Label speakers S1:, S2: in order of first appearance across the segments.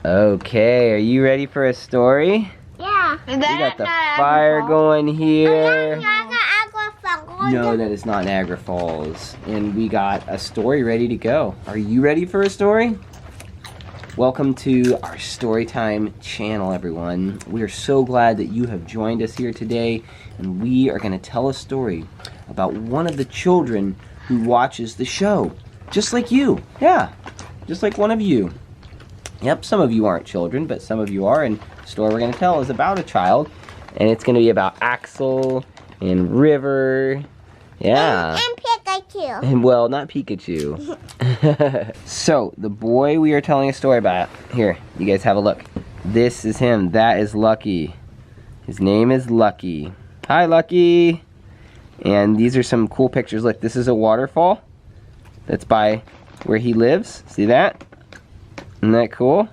S1: Okay, are you ready for a story?
S2: Yeah.
S1: We got the fire going here.
S2: No,
S1: No, that is not Niagara Falls. And we got a story ready to go. Are you ready for a story? Welcome to our Storytime channel, everyone. We are so glad that you have joined us here today, and we are going to tell a story about one of the children who watches the show. Just like you. Yeah, just like one of you. Yep, some of you aren't children, but some of you are, and the story we're going to tell is about a child, and it's going to be about Axel and River. Yeah.
S2: And Pikachu.
S1: And, well, not Pikachu. So, the boy we are telling a story about, here, you guys have a look. This is him. That is Lucky. His name is Lucky. Hi, Lucky. And these are some cool pictures. Look, this is a waterfall. That's by where he lives. See that? Isn't that cool?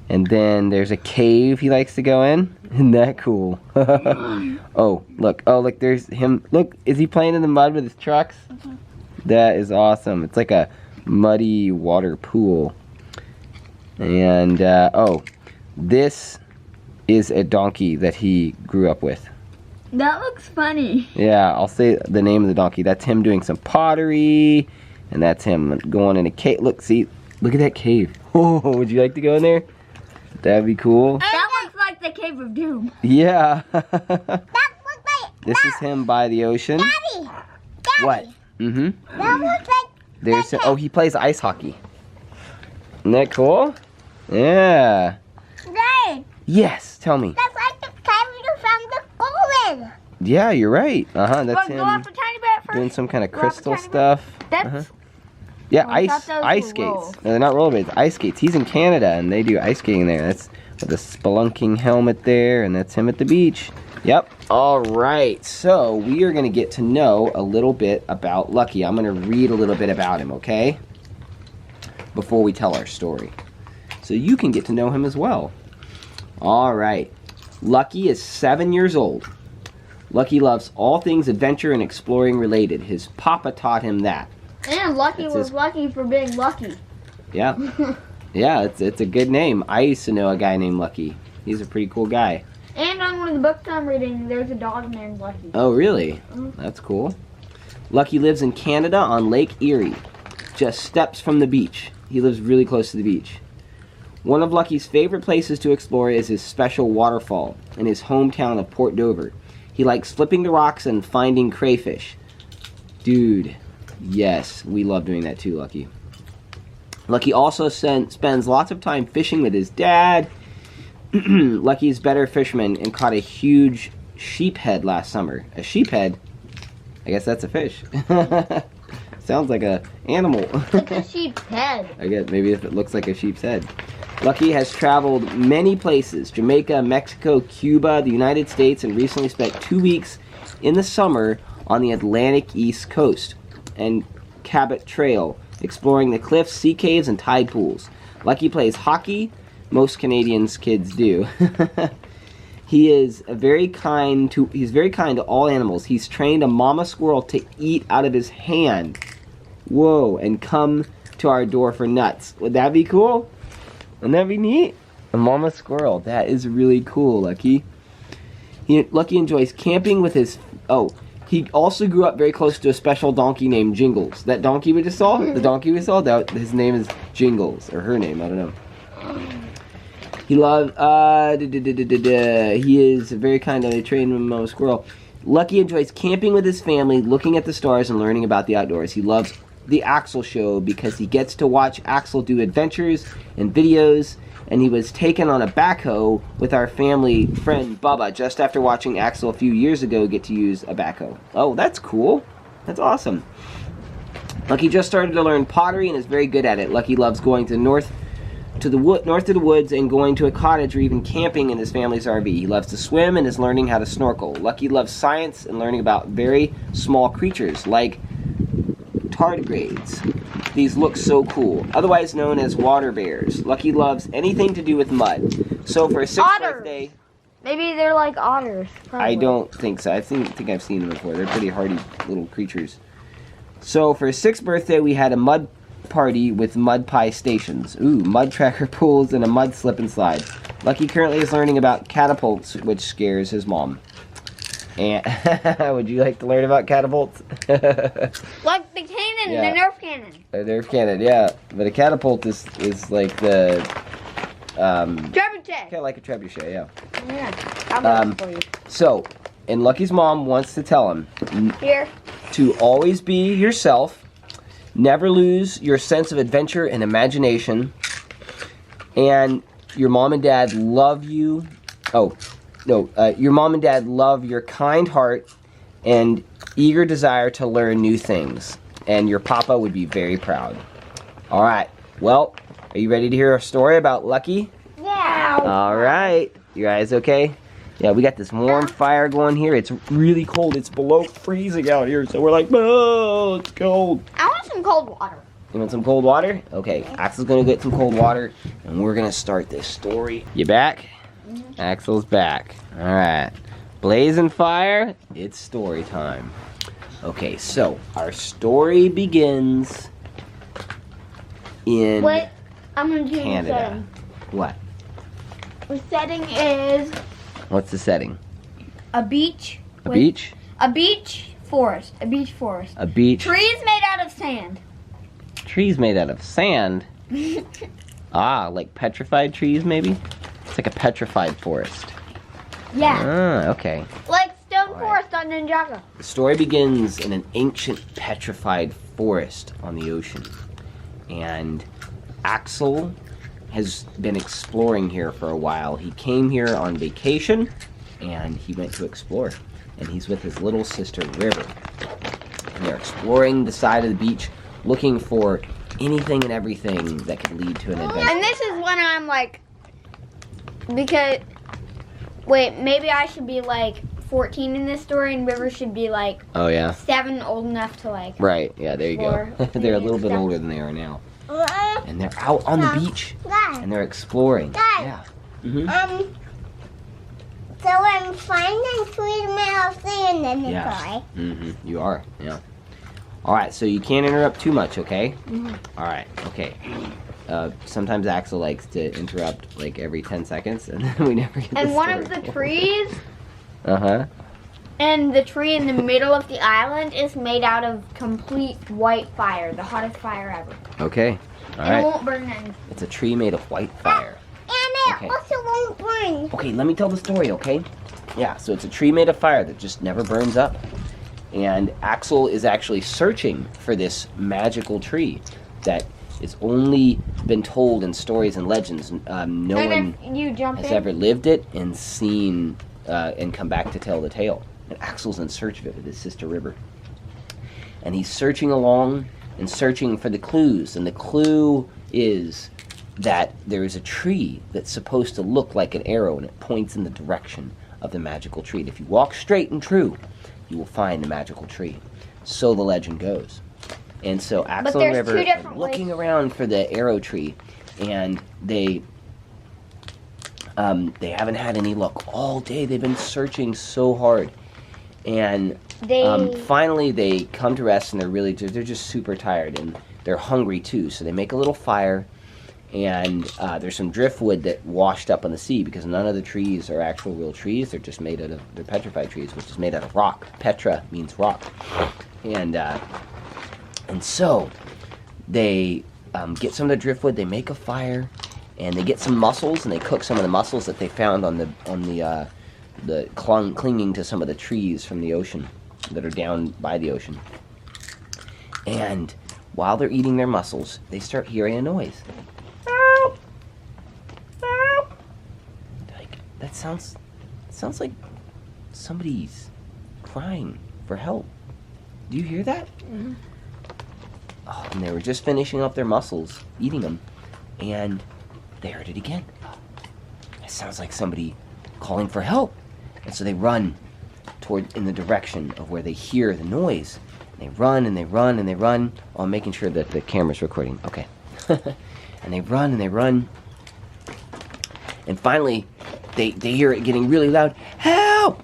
S1: And then there's a cave he likes to go in. Isn't that cool? Oh, look. Oh, look, there's him. Look, is he playing in the mud with his trucks?
S2: Mm-hmm.
S1: That is awesome. It's like a muddy water pool. And, oh, this is a donkey that he grew up with.
S3: That looks funny.
S1: Yeah, I'll say the name of the donkey. That's him doing some pottery. And that's him going in a cave. Look, see, look at that cave. Oh, would you like to go in there? That'd be cool.
S3: That looks like the Cave of Doom.
S1: Yeah.
S2: That looks like...
S1: This is him by the ocean.
S2: Daddy.
S1: What? Mm-hmm.
S2: That looks like...
S1: There's oh, he plays ice hockey. Isn't that cool? Yeah.
S2: Dad.
S1: Yes, tell me.
S2: That's like the cave from the golden.
S1: Yeah, you're right. Uh-huh, that's
S3: Go up
S1: him
S3: a tiny bit first.
S1: doing some kind of
S3: Go up a
S1: crystal
S3: tiny bit.
S1: stuff.
S3: That's...
S1: Uh-huh. Yeah,
S3: Oh, I thought those
S1: ice
S3: were
S1: skates.
S3: rolls.
S1: No, they're not rollerblades, ice skates. He's in Canada, and they do ice skating there. That's with a spelunking helmet there, and that's him at the beach. Yep. All right, so we are going to get to know a little bit about Lucky. I'm going to read a little bit about him, okay? Before we tell our story. So you can get to know him as well. All right. Lucky is 7 years old. Lucky loves all things adventure and exploring related. His papa taught him that.
S3: And Lucky
S1: That's
S3: was
S1: his-
S3: lucky for being lucky.
S1: Yeah. Yeah, it's a good name. I used to know a guy named Lucky. He's a pretty cool guy.
S3: And on one of the books I'm reading, there's a dog named Lucky.
S1: Oh, really? That's cool. Lucky lives in Canada on Lake Erie, just steps from the beach. He lives really close to the beach. One of Lucky's favorite places to explore is his special waterfall in his hometown of Port Dover. He likes flipping the rocks and finding crayfish. Dude, yes, we love doing that too, Lucky. Lucky also spends lots of time fishing with his dad. Lucky's a better fisherman and caught a huge sheephead last summer. A sheephead? I guess that's a fish. Sounds like a animal.
S3: It's a sheep's head.
S1: I guess maybe if it looks like a sheep's head. Lucky has traveled many places. Jamaica, Mexico, Cuba, the United States, and recently spent 2 weeks in the summer on the Atlantic East Coast and Cabot Trail, exploring the cliffs, sea caves, and tide pools. Lucky plays hockey. Most Canadians kids do. He's very kind to all animals. He's trained a mama squirrel to eat out of his hand. Whoa, and come to our door for nuts. Would that be cool? Wouldn't that be neat? A mama squirrel. That is really cool, Lucky. Lucky enjoys camping with his... Oh, he also grew up very close to a special donkey named Jingles. That donkey we just saw? The donkey we saw? His name is Jingles. Or her name, I don't know. He loves... He is very kind of a trained mama squirrel. Lucky enjoys camping with his family, looking at the stars, and learning about the outdoors. He loves the Axel show because he gets to watch Axel do adventures and videos, and he was taken on a backhoe with our family friend Bubba just after watching Axel a few years ago get to use a backhoe. Oh, that's cool. That's awesome. Lucky just started to learn pottery and is very good at it. Lucky loves going to north of the woods and going to a cottage or even camping in his family's RV. He loves to swim and is learning how to snorkel. Lucky loves science and learning about very small creatures like tardigrades. These look so cool. Otherwise known as water bears. Lucky loves anything to do with mud. So for his 6th birthday...
S3: Maybe they're like otters. Probably.
S1: I don't think so. I think I've seen them before. They're pretty hardy little creatures. So for his 6th birthday, we had a mud party with mud pie stations. Ooh, mud tracker pools and a mud slip and slide. Lucky currently is learning about catapults, which scares his mom. And would you like to learn about catapults?
S3: Like the cannon,
S1: Yeah.
S3: the Nerf cannon.
S1: A Nerf cannon, yeah. But a catapult is like the
S3: Trebuchet.
S1: kind of like a trebuchet, yeah.
S3: Yeah. I'll make it for you.
S1: So, and Lucky's mom wants to tell him
S3: Here.
S1: to always be yourself, never lose your sense of adventure and imagination, and your mom and dad love you. Oh, no, your mom and dad love your kind heart and eager desire to learn new things, and your papa would be very proud. All right, well, are you ready to hear a story about Lucky?
S2: Yeah.
S1: All right, you guys okay? Yeah, we got this warm fire going here. It's really cold. It's below freezing out here, so we're like, oh, it's cold.
S3: I want some cold water.
S1: You want some cold water? Okay, Axel's gonna get some cold water, and we're gonna start this story. You back? Axel's back. All right, blazing fire. It's story time. Okay, so our story begins in
S3: Wait, I'm gonna do the
S1: Canada.
S3: setting.
S1: What?
S3: The setting is
S1: What's the setting?
S3: a beach.
S1: A
S3: with-
S1: beach?
S3: A beach forest. A beach forest.
S1: A beach.
S3: Trees made out of sand.
S1: Trees made out of sand. Ah, like petrified trees, maybe? It's like a petrified forest.
S3: Yeah.
S1: Ah, okay.
S3: Like stone
S1: Alright.
S3: forest on Ninjago.
S1: The story begins in an ancient petrified forest on the ocean. And Axel has been exploring here for a while. He came here on vacation and he went to explore. And he's with his little sister River. And they're exploring the side of the beach looking for anything and everything that could lead to an adventure.
S3: And this is when I'm like, because, wait, maybe I should be like 14 in this story and River should be like
S1: Oh yeah?
S3: 7, old enough to like.
S1: Right, yeah, there you go.
S3: Or
S1: They're a little bit
S3: stuff.
S1: older than they are now. And they're out on the beach
S2: Guys,
S1: and they're exploring.
S2: Guys.
S1: Yeah. Mm-hmm.
S2: So I'm finding 3 miles sand in the
S1: Yeah.
S2: toy.
S1: Mm-hmm. You are, yeah. All right, so you can't interrupt too much, okay? All right, okay. Sometimes Axel likes to interrupt like every 10 seconds, and then we never get the
S3: And one of
S1: story.
S3: the trees,
S1: Uh-huh.
S3: and the tree in the middle of the island is made out of complete white fire, the hottest fire ever.
S1: Okay. All
S3: And it
S1: right.
S3: won't burn anything.
S1: It's a tree made of white fire.
S2: And it
S1: Okay.
S2: also won't burn.
S1: Okay, let me tell the story, okay? Yeah, so it's a tree made of fire that just never burns up. And Axel is actually searching for this magical tree that is only been told in stories and legends. No
S3: And
S1: one
S3: if you jump
S1: has
S3: in,
S1: ever lived it and seen and come back to tell the tale. And Axel's in search of it with his sister River. And he's searching along and searching for the clues. And the clue is that there is a tree that's supposed to look like an arrow and it points in the direction of the magical tree. And if you walk straight and true, you will find the magical tree. So the legend goes. And so Axel and
S3: there's
S1: River
S3: two
S1: are
S3: different
S1: looking
S3: ways.
S1: around for the arrow tree, and they haven't had any luck all day. They've been searching so hard, and finally they come to rest, and they're just super tired, and they're hungry too. So they make a little fire, and there's some driftwood that washed up on the sea because none of the trees are actual real trees. They're just they're petrified trees, which is made out of rock. Petra means rock, and so they get some of the driftwood. They make a fire, and they get some mussels, and they cook some of the mussels that they found on the clinging to some of the trees from the ocean that are down by the ocean. And while they're eating their mussels, they start hearing a noise. Like that sounds like somebody's crying for help. Do you hear that?
S3: Mhm.
S1: Oh, and they were just finishing up their mussels, eating them, and they heard it again. It sounds like somebody calling for help. And so they run in the direction of where they hear the noise. And they run and they run and they run. Oh, I'm making sure that the camera's recording. Okay. And they run and they run. And finally, they hear it getting really loud. Help!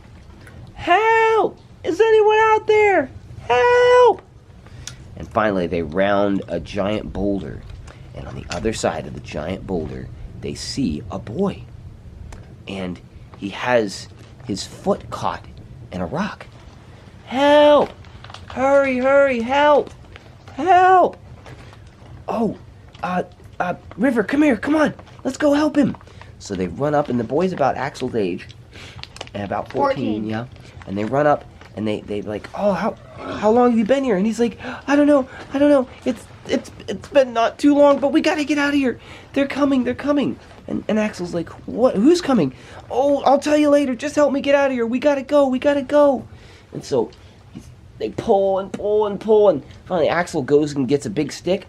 S1: Help! Is anyone out there? Help! And finally, they round a giant boulder. And on the other side of the giant boulder, they see a boy. And he has his foot caught in a rock. Help! Hurry, hurry, help! Help! Oh, River, come here, come on. Let's go help him. So they run up, and the boy's about Axel's age. And about 14, yeah. And they run up, and they like, oh, how long have you been here? And he's like, I don't know. It's been not too long, but we gotta get out of here. They're coming. And Axel's like, what? Who's coming? Oh, I'll tell you later. Just help me get out of here. We gotta go. And so they pull and finally Axel goes and gets a big stick.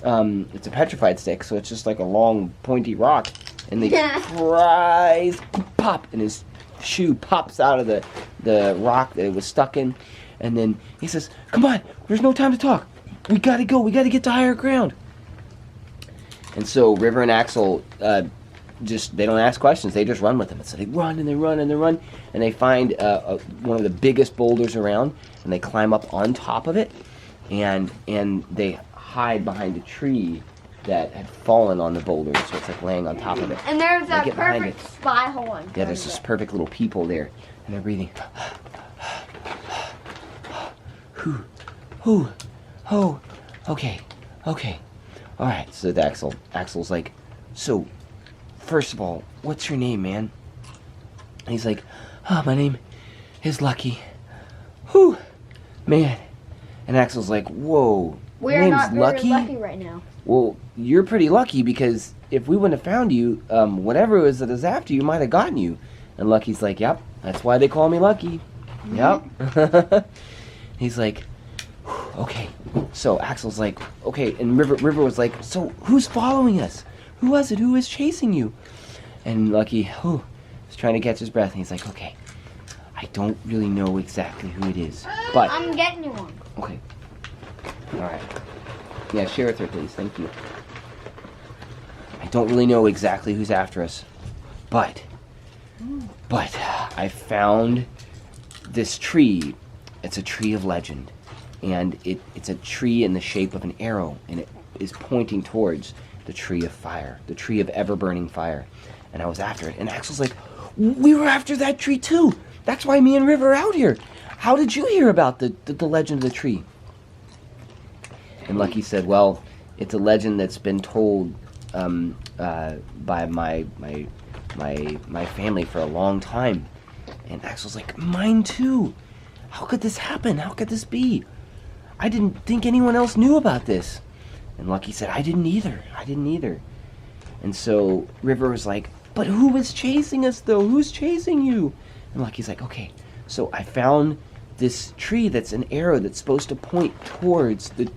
S1: It's a petrified stick, so it's just like a long, pointy rock. And they prise, pop, and his shoe pops out of the rock that it was stuck in. And then he says, come on, there's no time to talk. We gotta go. We gotta get to higher ground. And so River and Axel they don't ask questions. They just run with them. And so they run and they run and they run. And they find one of the biggest boulders around. And they climb up on top of it. And they hide behind a tree that had fallen on the boulder. So it's like laying on top of it.
S3: And there's a perfect spy hole in front
S1: Yeah, there's this perfect little peephole there. And they're breathing. Oh, okay. All right, so Axel's like, so, first of all, what's your name, man? And he's like, my name is Lucky. Whew, man. And Axel's like, whoa,
S3: we're
S1: name's
S3: not very lucky right now.
S1: Well, you're pretty lucky because if we wouldn't have found you, whatever it was that was after you might have gotten you. And Lucky's like, yep, that's why they call me Lucky. Yep. He's like, okay. So Axel's like, okay. And River was like, so who's following us? Who was it? Who is chasing you? And Lucky, was trying to catch his breath. And he's like, okay, I don't really know exactly who it is, but
S3: I'm getting you one.
S1: Okay. All right. Yeah, share with her, please. Thank you. I don't really know exactly who's after us, but I found this tree. It's a tree of legend, and it's a tree in the shape of an arrow, and it is pointing towards the tree of fire, the tree of ever-burning fire. And I was after it, and Axel's like, we were after that tree too. That's why me and River are out here. How did you hear about the legend of the tree? And Lucky said, well, it's a legend that's been told by my family for a long time. And Axel's like, mine too. How could this happen? How could this be? I didn't think anyone else knew about this. And Lucky said, I didn't either. And so River was like, but who was chasing us though? Who's chasing you? And Lucky's like, okay, so I found this tree that's an arrow that's supposed to point towards the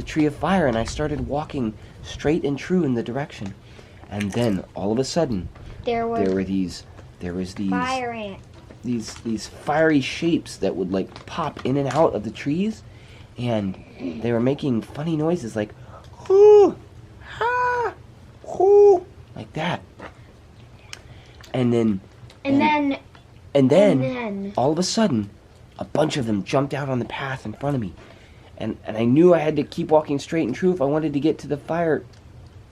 S1: tree of fire, and I started walking straight and true in the direction. And then all of a sudden there was these
S3: fire ants.
S1: These fiery shapes that would like pop in and out of the trees, and they were making funny noises like hoo, ha, hoo, like that. And then all of a sudden a bunch of them jumped out on the path in front of me. And I knew I had to keep walking straight and true if I wanted to get to the fire,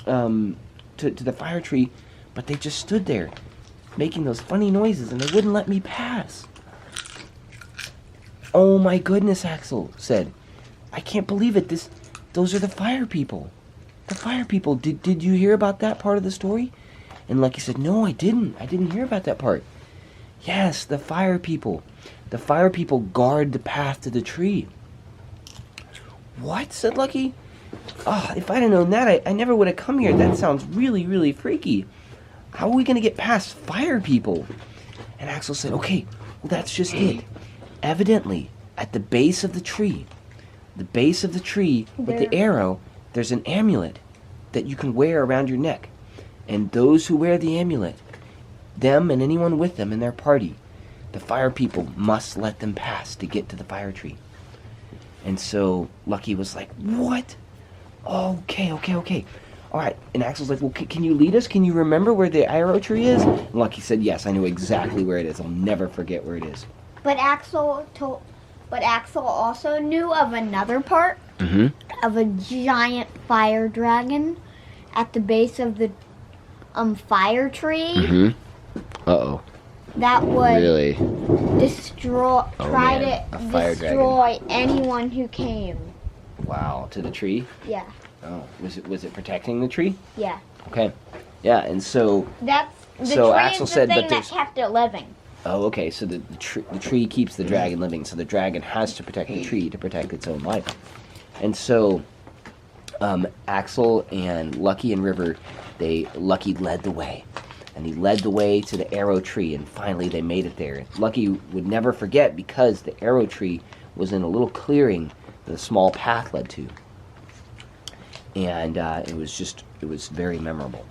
S1: to the fire tree, but they just stood there, making those funny noises, and they wouldn't let me pass. Oh my goodness, Axel said. I can't believe it. Those are the fire people. The fire people. Did you hear about that part of the story? And Lucky said, no, I didn't. I didn't hear about that part. Yes, the fire people. The fire people guard the path to the tree. What? Said Lucky. Oh, if I'd have known that, I never would have come here. That sounds really, really freaky. How are we going to get past fire people? And Axel said, okay, well, that's just it. Evidently, at the base of the tree with the arrow, there's an amulet that you can wear around your neck. And those who wear the amulet, them and anyone with them in their party, the fire people must let them pass to get to the fire tree. And so Lucky was like, what? Okay. All right. And Axel's like, well, can you lead us? Can you remember where the arrow tree is? And Lucky said, yes, I know exactly where it is. I'll never forget where it is.
S3: But Axel also knew of another part of a giant fire dragon at the base of the fire tree
S1: Uh-oh.
S3: that would
S1: Really?
S3: destroy anyone who came.
S1: Wow. To the tree?
S3: Yeah.
S1: Oh. Was it protecting the tree?
S3: Yeah.
S1: Okay. Yeah, and so...
S3: That's the
S1: So
S3: tree
S1: Axel
S3: is the
S1: said,
S3: thing
S1: but
S3: that
S1: there's-
S3: kept it living.
S1: Oh, okay. So the tree keeps the dragon living. So the dragon has to protect the tree to protect its own life. And so Axel and Lucky and River, Lucky led the way. And he led the way to the arrow tree, and finally they made it there. Lucky would never forget because the arrow tree was in a little clearing that a small path led to. And it was very memorable.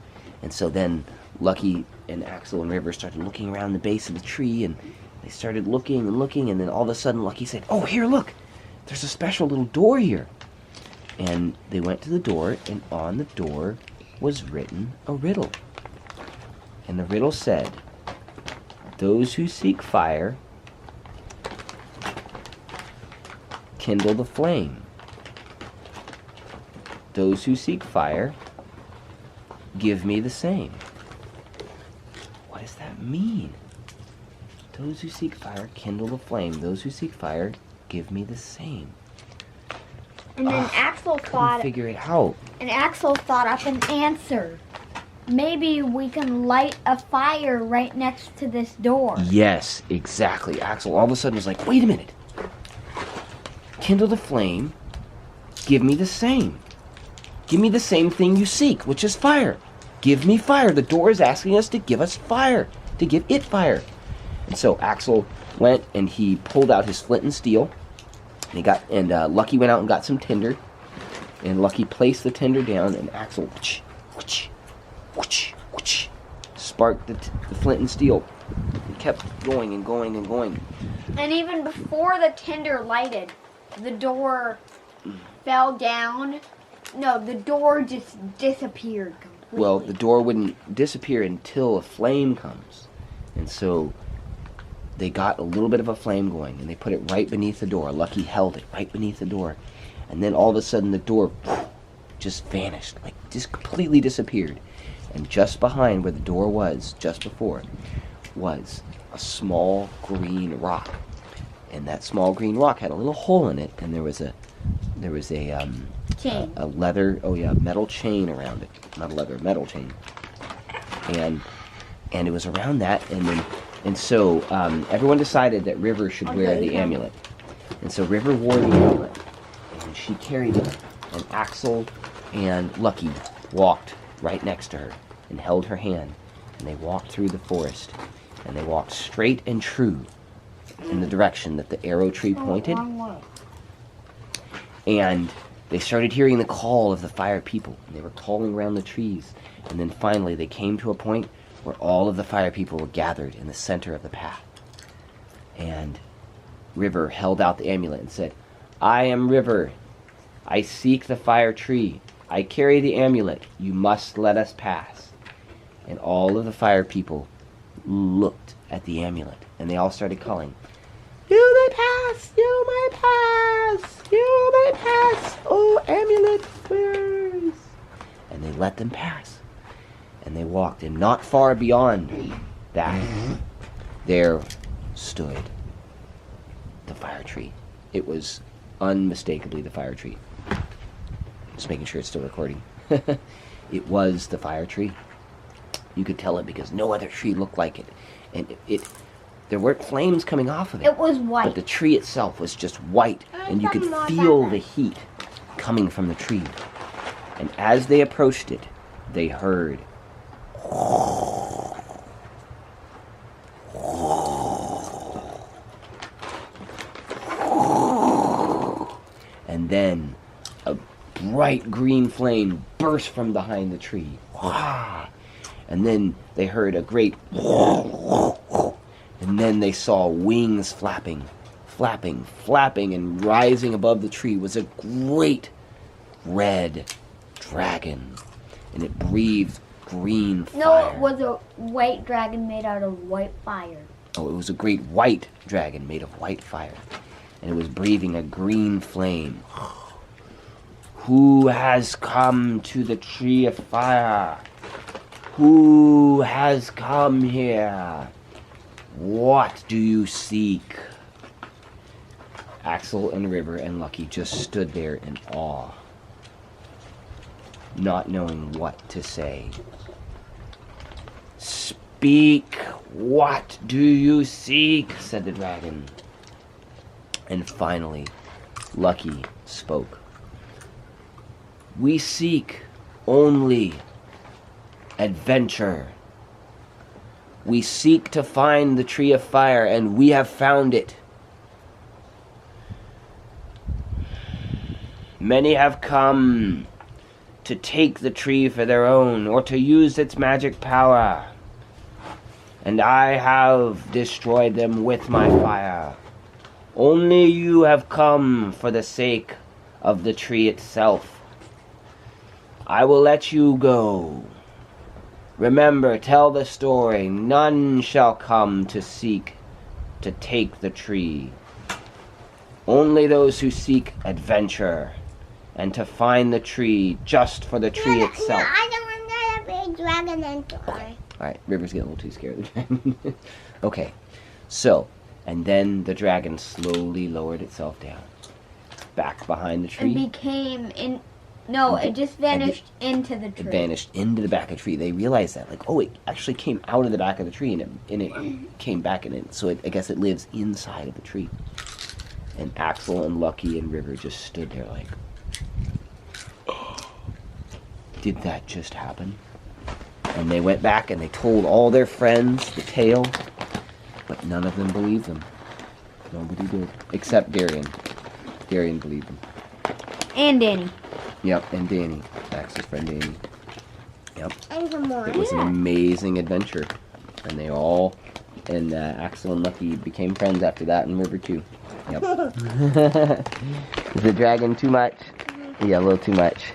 S1: And so then Lucky and Axel and River started looking around the base of the tree, and they started looking and looking, and then all of a sudden Lucky said, "Oh, here, look! There's a special little door here." And they went to the door, and on the door was written a riddle. And the riddle said, "Those who seek fire kindle the flame. Those who seek fire give me the same." What does that mean? Those who seek fire kindle the flame. Those who seek fire give me the same.
S3: And then Axel
S1: Couldn't
S3: thought
S1: figure it out.
S3: up an answer. Maybe we can light a fire right next to this door.
S1: Yes, exactly. Axel all of a sudden was like, "Wait a minute. Kindle the flame. Give me the same. Give me the same thing you seek, which is fire. Give me fire. The door is asking us to give us fire, to give it fire." And so Axel went and he pulled out his flint and steel. And Lucky went out and got some tinder. And Lucky placed the tinder down, and Axel sparked the flint and steel. He kept going and going and going.
S3: And even before the tinder lighted, the door fell down. No, the door just disappeared completely.
S1: Well, the door wouldn't disappear until a flame comes. And so they got a little bit of a flame going, and they put it right beneath the door. Lucky held it right beneath the door. And then all of a sudden the door just vanished, like just completely disappeared. And just behind where the door was, just before, was a small green rock. And that small green rock had a little hole in it, and there was a
S3: chain.
S1: a metal chain around it. Not a leather, metal chain. And it was around that, and so everyone decided that River should wear the amulet. And so River wore the amulet, and she carried it, and Axel and Lucky walked right next to her and held her hand, and they walked through the forest, and they walked straight and true in the direction that the arrow tree pointed. And they started hearing the call of the fire people, and they were calling around the trees. And then finally they came to a point where all of the fire people were gathered in the center of the path. And River held out the amulet and said, "I am River. I seek the fire tree. I carry the amulet. You must let us pass." And all of the fire people looked at the amulet, and they all started calling, "You may pass! You may pass! You may pass! Oh, amulet wearers!" And they let them pass. And they walked, and not far beyond that, there stood the fire tree. It was unmistakably the fire tree. Just making sure it's still recording. It was the fire tree. You could tell it because no other tree looked like it. And there weren't flames coming off of it.
S3: It was white.
S1: But the tree itself was just white, and you could feel the heat coming from the tree. And as they approached it, they heard and then a bright green flame burst from behind the tree. And then they heard a great and then they saw wings flapping, and rising above the tree was a great red dragon, and it breathed green fire.
S3: No, it was a white dragon made out of white fire.
S1: Oh, it was a great white dragon made of white fire, and it was breathing a green flame. Who has come to the Tree of Fire? Who has come here? What do you seek? Axel and River and Lucky just stood there in awe, not knowing what to say. Speak, what do you seek? Said the dragon. And finally, Lucky spoke. We seek only adventure. We seek to find the Tree of Fire, and we have found it. Many have come to take the tree for their own, or to use its magic power. And I have destroyed them with my fire. Only you have come for the sake of the tree itself. I will let you go. Remember, tell the story. None shall come to seek to take the tree. Only those who seek adventure and to find the tree just for the tree itself.
S2: No, I don't want to be a dragon anymore.
S1: Okay. Alright, River's getting a little too scared of the dragon. Okay, so, and then the dragon slowly lowered itself down. Back behind the tree.
S3: It became in... No, it just vanished into the tree.
S1: It vanished into the back of the tree. They realized that, like, oh, it actually came out of the back of the tree, and it came back in it. So I guess it lives inside of the tree. And Axel and Lucky and River just stood there like, did that just happen? And they went back and they told all their friends the tale, but none of them believed them. Nobody did, except Darian. Darian believed them.
S3: And Danny.
S1: Yep, and Danny, Axel's friend Danny. Yep.
S2: And some more.
S1: It was an amazing adventure, and they all, and Axel and Lucky became friends after that, and River too. Yep. Is the dragon too much? Yeah, a little too much.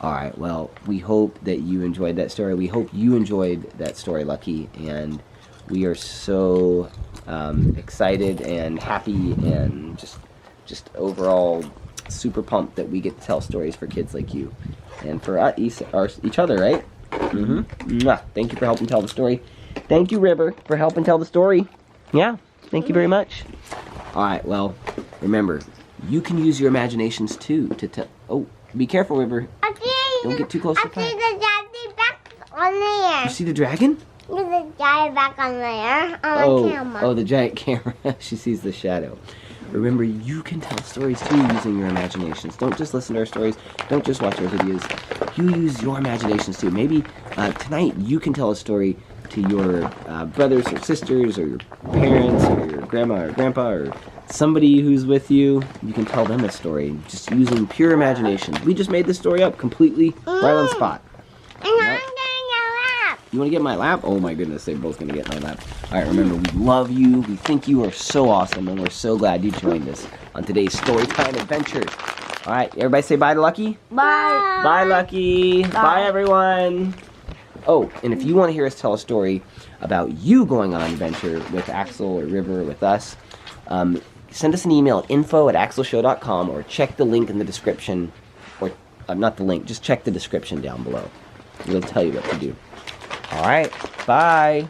S1: Alright, well, we hope that you enjoyed that story. We hope you enjoyed that story, Lucky, and we are so excited and happy and just overall super pumped that we get to tell stories for kids like you. And for each other, right? Mm-hmm. Thank you for helping tell the story. Thank you, River, for helping tell the story. Yeah, thank you very much. Alright, well, remember, you can use your imaginations too to tell... Oh, be careful, River. Don't get too close to the fire.
S2: I see the dragon back on there.
S1: You see the dragon?
S2: There's a giant back on there on the camera.
S1: Oh, the giant camera. She sees the shadow. Remember, you can tell stories too using your imaginations. Don't just listen to our stories. Don't just watch our videos. You use your imaginations too. Maybe tonight you can tell a story to your brothers or sisters or your parents or your grandma or grandpa or somebody who's with you. You can tell them a story just using pure imagination. We just made this story up completely right on the spot.
S2: And I'm getting a lap.
S1: You want to get my lap? Oh my goodness, they're both going to get my lap. Alright, remember, we love you. We think you are so awesome, and we're so glad you joined us on today's Storytime adventure. Alright, everybody say bye to Lucky.
S3: Bye.
S1: Bye, Lucky.
S3: Bye.
S1: Bye, everyone. Oh, and if you want to hear us tell a story about you going on an adventure with Axel or River or with us, send us an email at info@axelshow.com or check the link in the description, or not the link, just check the description down below. We'll tell you what to do. Alright, bye.